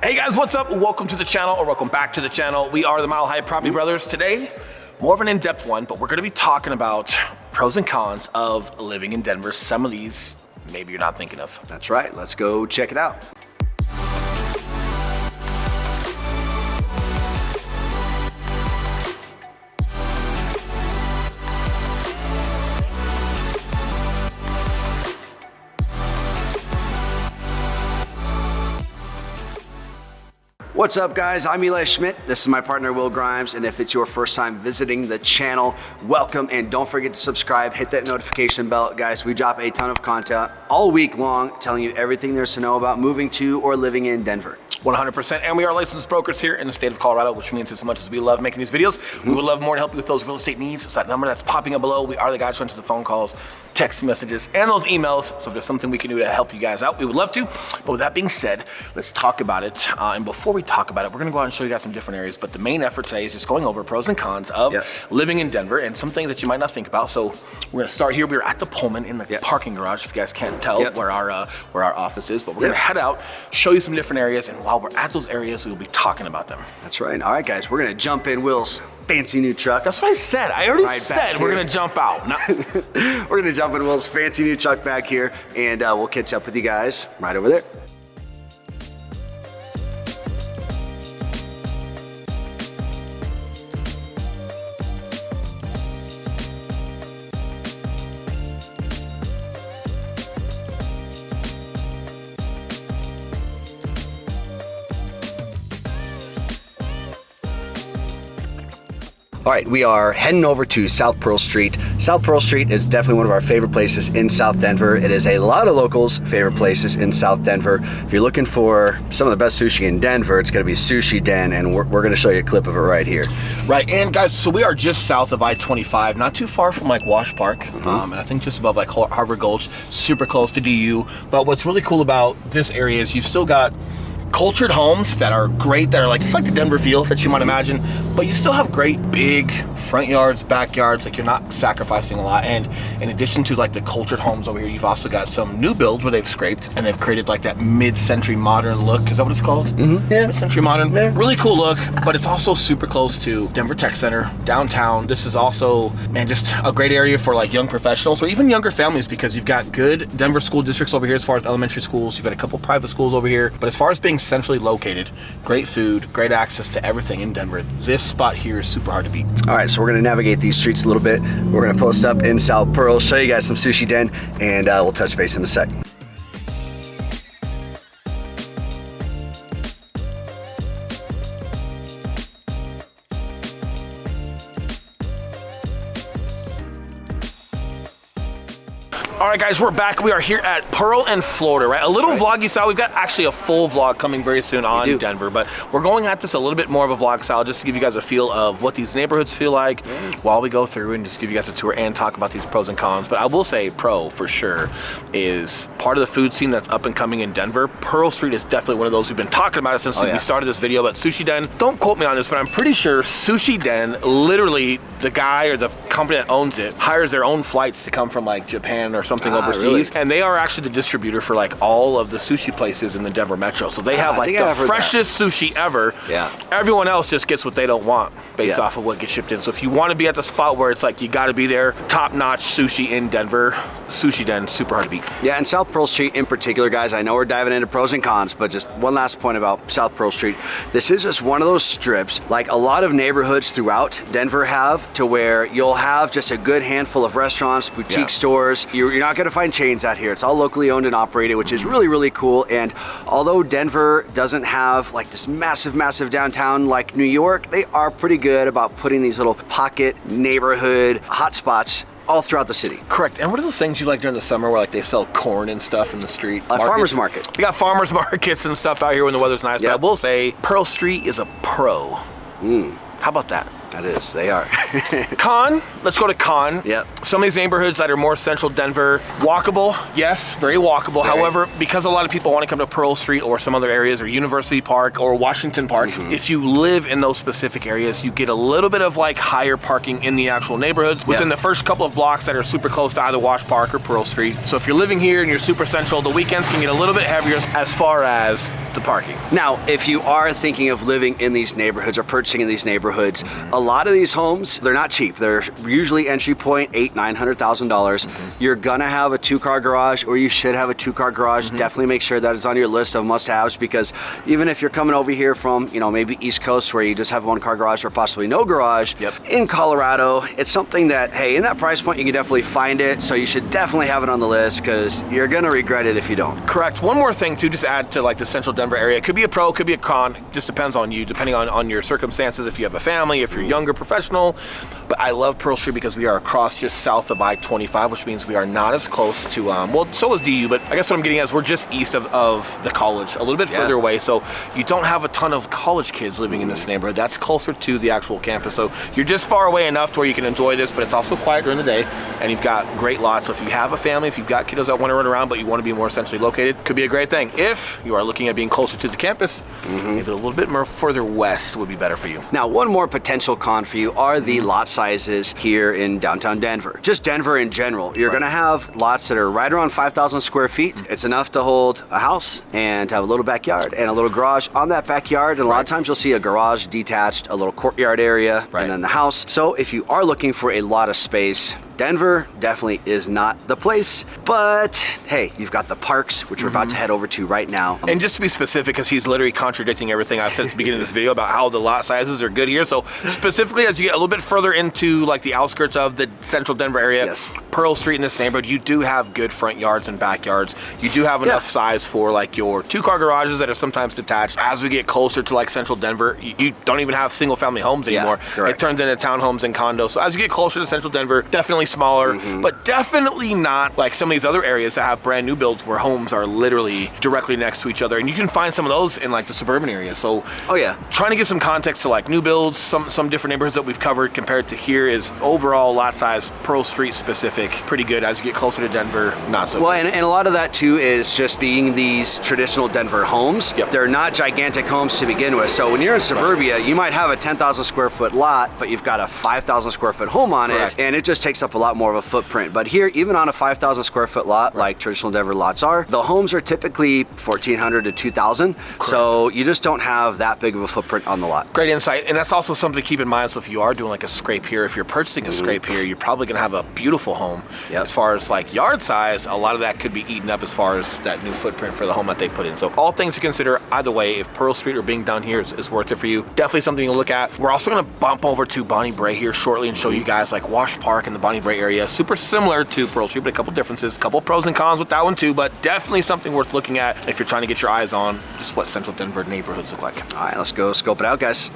Hey guys, what's up? Welcome to the channel, or welcome back to the channel. We are the Mile High Property Brothers. Today, more of an in-depth one, but we're gonna be talking about pros and cons of living in Denver. Some of these, maybe you're not thinking of. That's right, let's go check it out. What's up guys, I'm Eli Schmidt. This is my partner Will Grimes, and if it's your first time visiting the channel, welcome, and don't forget to subscribe, hit that notification bell. Guys, we drop a ton of content all week long telling you everything there's to know about moving to or living in Denver. 100%, and we are licensed brokers here in the state of Colorado, which means as much as we love making these videos, we would love more to help you with those real estate needs. It's that number that's popping up below. We are the guys who answer the phone calls, text messages, and those emails. So if there's something we can do to help you guys out, we would love to. But with that being said, let's talk about it. And before we talk about it, we're gonna go out and show you guys some different areas. But the main effort today is just going over pros and cons of living in Denver and something that you might not think about. So we're gonna start here. We're at the Pullman in the parking garage, if you guys can't tell where our office is. But we're gonna head out, show you some different areas, and while we're at those areas, we will be talking about them. That's right. All right, guys, we're gonna jump in Will's fancy new truck. That's what I said. I already said we're gonna jump out. No. We're gonna jump in Will's fancy new truck back here, and we'll catch up with you guys right over there. All right, we are heading over to South Pearl Street. South Pearl Street is definitely one of our favorite places in South Denver. It is a lot of locals' favorite places in South Denver. If you're looking for some of the best sushi in Denver, it's gonna be Sushi Den, and we're gonna show you a clip of it right here. Right, and guys, so we are just south of I-25, not too far from like Wash Park, and I think just above like Harbor Gulch, super close to DU. But what's really cool about this area is you've still got cultured homes that are great, that are like just like the Denver feel that you might imagine, but you still have great big front yards, backyards, like you're not sacrificing a lot. And in addition to like the cultured homes over here, you've also got some new builds where they've scraped and they've created like that mid-century modern look. Is that what it's called? Yeah. Mid-century modern. Yeah. Really cool look, but it's also super close to Denver Tech Center, downtown. This is also, man, just a great area for like young professionals or even younger families, because you've got good Denver school districts over here as far as elementary schools. You've got a couple private schools over here, but as far as being centrally located, great food, great access to everything in Denver, this spot here is super hard to beat. All right, so we're gonna navigate these streets a little bit. We're gonna post up in South Pearl, show you guys some Sushi Den, and we'll touch base in a sec. All right, guys, we're back. We are here at Pearl and Florida, right? A little vloggy style. We've got actually a full vlog coming very soon on Denver, but we're going at this a little bit more of a vlog style just to give you guys a feel of what these neighborhoods feel like while we go through and just give you guys a tour and talk about these pros and cons. But I will say pro for sure is part of the food scene that's up and coming in Denver. Pearl Street is definitely one of those we've been talking about it since we started this video about Sushi Den. Don't quote me on this, but I'm pretty sure Sushi Den, literally the guy or the company that owns it hires their own flights to come from like Japan or something overseas, and they are actually the distributor for like all of the sushi places in the Denver metro. So they have like the freshest sushi ever. Everyone else just gets what they don't want based off of what gets shipped in. So if you want to be at the spot where it's like you got to be there, top-notch sushi in Denver, Sushi Den, super hard to beat. Yeah, and South Pearl Street in particular, guys, I know we're diving into pros and cons, but just one last point about South Pearl Street. This is just one of those strips, like a lot of neighborhoods throughout Denver have, to where you'll have just a good handful of restaurants, boutique stores. You're not going to find chains out here. It's all locally owned and operated, which is really, really cool. And although Denver doesn't have like this massive downtown like New York, they are pretty good about putting these little pocket neighborhood hotspots all throughout the city. Correct. And what are those things you like during the summer where like they sell corn and stuff in the street? Farmers market. We got farmers markets and stuff out here when the weather's nice. But I will say Pearl Street is a pro. How about that? That is, they are. Con, let's go to con. Yep. Some of these neighborhoods that are more central Denver, walkable, yes, very walkable. Very. However, because a lot of people want to come to Pearl Street or some other areas, or University Park or Washington Park, if you live in those specific areas, you get a little bit of like higher parking in the actual neighborhoods within the first couple of blocks that are super close to either Wash Park or Pearl Street. So if you're living here and you're super central, the weekends can get a little bit heavier as far as the parking. Now, if you are thinking of living in these neighborhoods or purchasing in these neighborhoods, a lot of these homes, they're not cheap. They're usually entry point $800,000-$900,000. You're gonna have a 2-car garage, or you should have a 2-car garage. Definitely make sure that it's on your list of must-haves, because even if you're coming over here from, you know, maybe East Coast where you just have 1-car garage or possibly no garage, in Colorado, it's something that, hey, in that price point, you can definitely find it. So you should definitely have it on the list, because you're gonna regret it if you don't. Correct. One more thing too, just add to like the central Denver area. It could be a pro, could be a con, just depends on you, depending on your circumstances, if you have a family, if you're younger, professional. But I love Pearl Street because we are across just south of I-25, which means we are not as close to, well, so is DU, but I guess what I'm getting at is we're just east of the college, a little bit further away. So you don't have a ton of college kids living in this neighborhood. That's closer to the actual campus. So you're just far away enough to where you can enjoy this, but it's also quiet during the day, and you've got great lots. So if you have a family, if you've got kiddos that want to run around, but you want to be more centrally located, could be a great thing. If you are looking at being closer to the campus, maybe a little bit more further west would be better for you. Now, one more potential con for you are the lot sizes here in downtown Denver. Just Denver in general. You're gonna have lots that are right around 5,000 square feet. It's enough to hold a house and have a little backyard and a little garage on that backyard. And a lot of times you'll see a garage detached, a little courtyard area, and then the house. So if you are looking for a lot of space, Denver definitely is not the place, but hey, you've got the parks, which we're about to head over to right now. And just to be specific, because he's literally contradicting everything I said at the beginning of this video about how the lot sizes are good here. So specifically, as you get a little bit further into like the outskirts of the central Denver area, Pearl Street in this neighborhood, you do have good front yards and backyards. You do have enough size for like your 2-car garages that are sometimes detached. As we get closer to like central Denver, you don't even have single family homes anymore. It turns into townhomes and condos. So as you get closer to central Denver, definitely smaller, but definitely not like some of these other areas that have brand new builds where homes are literally directly next to each other. And you can find some of those in like the suburban areas. So trying to give some context to like new builds, some different neighborhoods that we've covered compared to here is overall lot size, Pearl Street specific, pretty good. As you get closer to Denver, not so good. And a lot of that too is just being these traditional Denver homes. They're not gigantic homes to begin with. So when you're in suburbia, you might have a 10,000 square foot lot, but you've got a 5,000 square foot home on it, and it just takes up a lot more of a footprint. But here, even on a 5,000 square foot lot, like traditional Denver lots are, the homes are typically 1,400 to 2,000. So you just don't have that big of a footprint on the lot. Great insight. And that's also something to keep in mind. So if you are doing like a scrape here, if you're purchasing a scrape here, you're probably gonna have a beautiful home. As far as like yard size, a lot of that could be eaten up as far as that new footprint for the home that they put in. So all things to consider either way. If Pearl Street or being down here is worth it for you, definitely something to look at. We're also gonna bump over to Bonnie Brae here shortly and show you guys like Wash Park and the Bonnie Brae area. Super similar to Pearl Street, but a couple differences, a couple pros and cons with that one too, but definitely something worth looking at if you're trying to get your eyes on just what central Denver neighborhoods look like. All right, let's go scope it out, guys.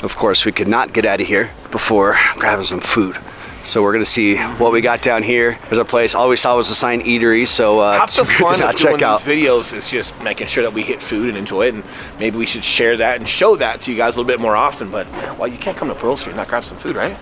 Of course, we could not get out of here before grabbing some food. So we're gonna see what we got down here. There's a place, all we saw was a sign eatery, so half the fun of doing these videos is just making sure that we hit food and enjoy it, and maybe we should share that and show that to you guys a little bit more often. But well, you can't come to Pearl Street and not grab some food, right?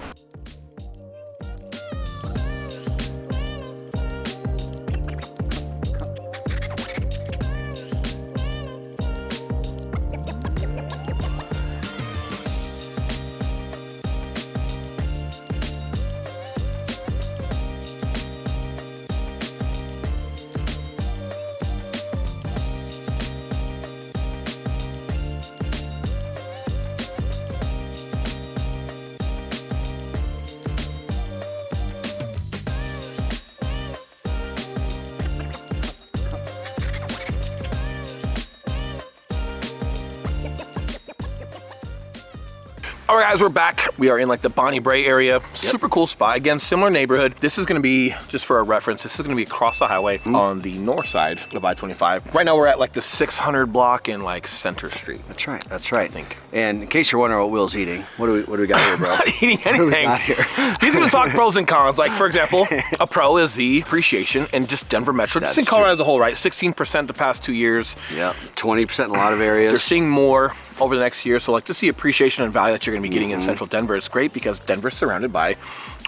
All right, guys, we're back. We are in like the Bonnie Brae area. Super cool spot. Again, similar neighborhood. This is gonna be, just for a reference, this is gonna be across the highway on the north side of I-25. Right now we're at like the 600 block in like Center Street. That's right, that's right. I think. And in case you're wondering what Will's eating, what do we got here, bro? Not eating anything. What do we got here? He's gonna talk pros and cons. Like for example, a pro is the appreciation in just Denver Metro. Just in Colorado as a whole, right? 16% the past 2 years. Yep, 20% in a lot of areas. They're seeing more over the next year. So like to see appreciation and value that you're gonna be getting in central Denver is great because Denver's surrounded by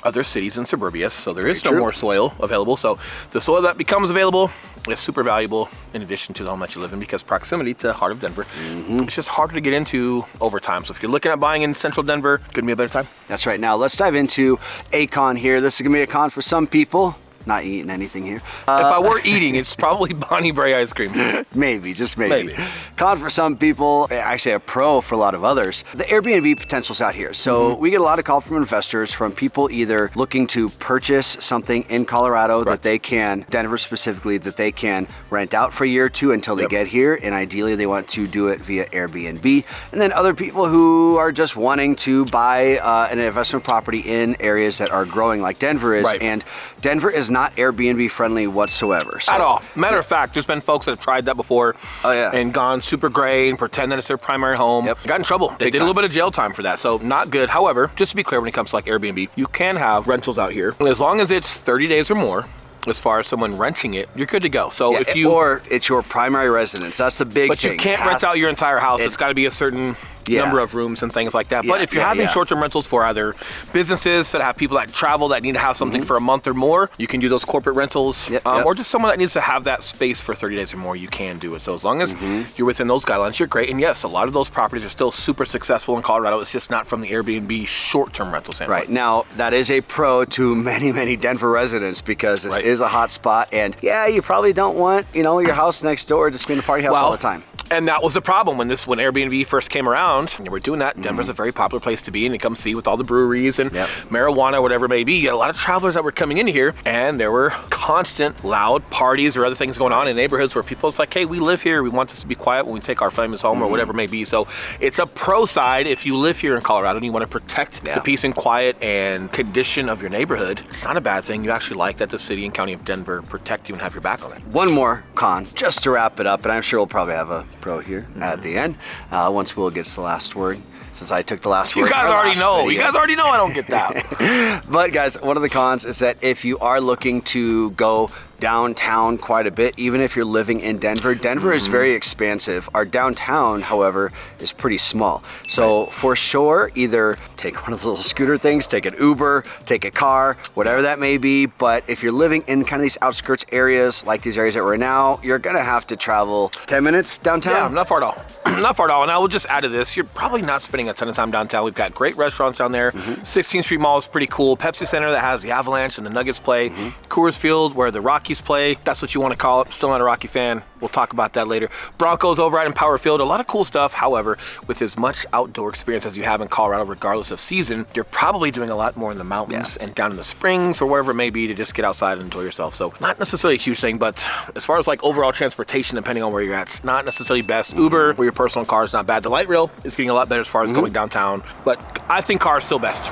other cities and suburbia, so there is no more soil available. So the soil that becomes available is super valuable in addition to the home that you live in, because proximity to the heart of Denver, it's just harder to get into over time. So if you're looking at buying in central Denver, couldn't be a better time. That's right. Now let's dive into a con here. This is gonna be a con for some people. Not eating anything here. If I were eating, it's probably Bonnie Brae ice cream. Maybe, just maybe. Con for some people, actually a pro for a lot of others. The Airbnb potential's out here. So we get a lot of call from investors, from people either looking to purchase something in Colorado that they can, Denver specifically, that they can rent out for a year or two until they get here. And ideally they want to do it via Airbnb. And then other people who are just wanting to buy an investment property in areas that are growing like Denver is. And Denver is not Airbnb friendly whatsoever. So, at all. Matter of fact, there's been folks that have tried that before and gone super great and pretend that it's their primary home. Got in trouble. They did a little bit of jail time for that, so not good. However, just to be clear, when it comes to like Airbnb, you can have rentals out here. As long as it's 30 days or more, as far as someone renting it, you're good to go. So if you... Or it's your primary residence. That's the big thing. But you can't rent out your entire house. It's got to be a certain number of rooms and things like that. But if you're having short-term rentals for either businesses that have people that travel that need to have something for a month or more, you can do those corporate rentals. Or just someone that needs to have that space for 30 days or more, you can do it. So as long as you're within those guidelines, you're great. And yes, a lot of those properties are still super successful in Colorado. It's just not from the Airbnb short-term rental standpoint. Right. Now, that is a pro to many, many Denver residents, because this is a hot spot. And you probably don't want, your house next door just being a party house all the time. And that was the problem when Airbnb first came around, and we're doing that. Denver's a very popular place to be and to come see with all the breweries and marijuana, whatever it may be. You had a lot of travelers that were coming into here, and there were constant loud parties or other things going on in neighborhoods where people, it's like, hey, we live here. We want this to be quiet when we take our families home or whatever it may be. So it's a pro side if you live here in Colorado and you want to protect the peace and quiet and condition of your neighborhood. It's not a bad thing. You actually like that the city and county of Denver protect you and have your back on it. One more con, just to wrap it up, and I'm sure we'll probably have a pro here at the end once Will gets the last word, since I took the last word. You guys already know. You guys already know I don't get that. But guys, one of the cons is that if you are looking to go downtown quite a bit, even if you're living in Denver, Denver is very expansive. Our downtown, however, is pretty small. So for sure, either take one of the little scooter things, take an Uber, take a car, whatever that may be. But if you're living in kind of these outskirts areas, like these areas that we're now, you're gonna have to travel 10 minutes downtown. Yeah, not far at all. Not far at all. And I will just add to this, you're probably not spending a ton of time downtown. We've got great restaurants down there. 16th Street Mall is pretty cool. Pepsi Center that has the Avalanche and the Nuggets play. Coors Field where the Rockies play. That's what you want to call it. Still not a Rocky fan. We'll talk about that later. Broncos over at Empower Field. A lot of cool stuff. However, with as much outdoor experience as you have in Colorado, regardless of season, you're probably doing a lot more in the mountains and down in the springs or wherever it may be to just get outside and enjoy yourself. So not necessarily a huge thing, but as far as like overall transportation, depending on where you're at, it's not necessarily best. Uber or your personal car is not bad. The light rail is getting a lot better as far as going downtown, but I think car is still best.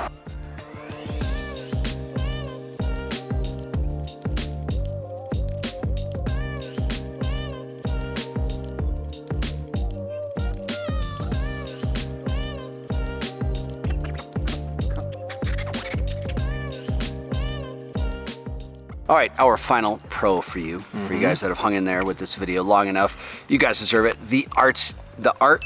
All right, our final pro for you, for you guys that have hung in there with this video long enough. You guys deserve it. The art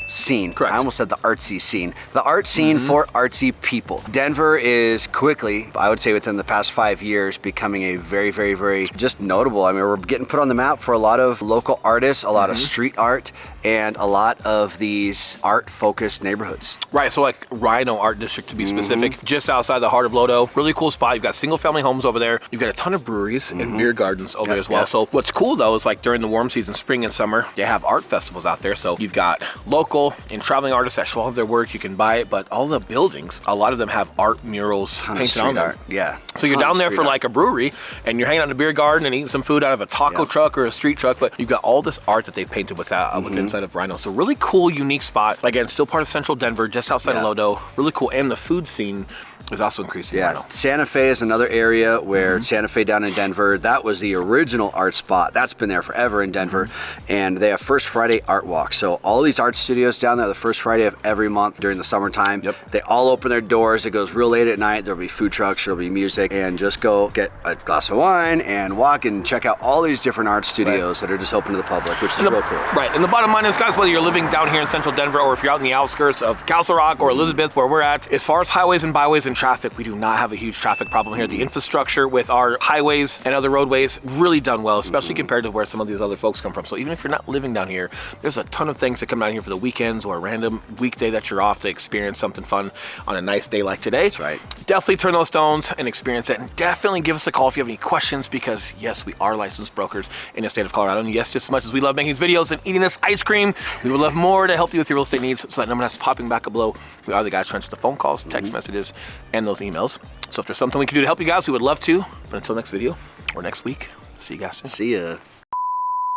scene. Correct. I almost said the artsy scene. The art scene for artsy people. Denver is quickly, I would say within the past 5 years, becoming a very, very, very just notable. I mean, we're getting put on the map for a lot of local artists, a lot of street art, and a lot of these art-focused neighborhoods. Right, so like Rhino Art District to be specific, just outside the heart of Lodo. Really cool spot. You've got single-family homes over there. You've got a ton of breweries and beer gardens over there as well. So what's cool though is like during the warm season, spring and summer, they have art festivals out there. So you've got local and traveling artists that show off their work. You can buy it, but all the buildings, a lot of them have art murals painted on them. Yeah. So you're down there for like a brewery and you're hanging out in a beer garden and eating some food out of a taco truck or a street truck, but you've got all this art that they've painted with inside of Rhino. So really cool, unique spot. Again, still part of central Denver, just outside of Lodo. Really cool. And the food scene is also increasing. Yeah, Santa Fe is another area where Santa Fe down in Denver, that was the original art spot. That's been there forever in Denver. And they have First Friday Art Walk. So all these art studios down there, the first Friday of every month during the summertime, they all open their doors. It goes real late at night. There'll be food trucks, there'll be music, and just go get a glass of wine and walk and check out all these different art studios that are just open to the public, which is real cool. Right, and the bottom line is, guys, whether you're living down here in central Denver or if you're out in the outskirts of Castle Rock or Elizabeth, where we're at, as far as highways and byways and traffic. We do not have a huge traffic problem here. The infrastructure with our highways and other roadways really done well, especially compared to where some of these other folks come from. So even if you're not living down here, there's a ton of things that come down here for the weekends or a random weekday that you're off to experience something fun on a nice day like today. That's right. Definitely turn those stones and experience it. And definitely give us a call if you have any questions, because yes, we are licensed brokers in the state of Colorado. And yes, just as much as we love making these videos and eating this ice cream, we would love more to help you with your real estate needs. So that number that's popping back up below, we are the guys trying to the phone calls, text messages, and those emails. So if there's something we can do to help you guys, we would love to. But until next video or next week, see you guys soon. See ya.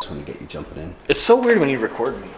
Just want to get you jumping in. It's so weird when you record me.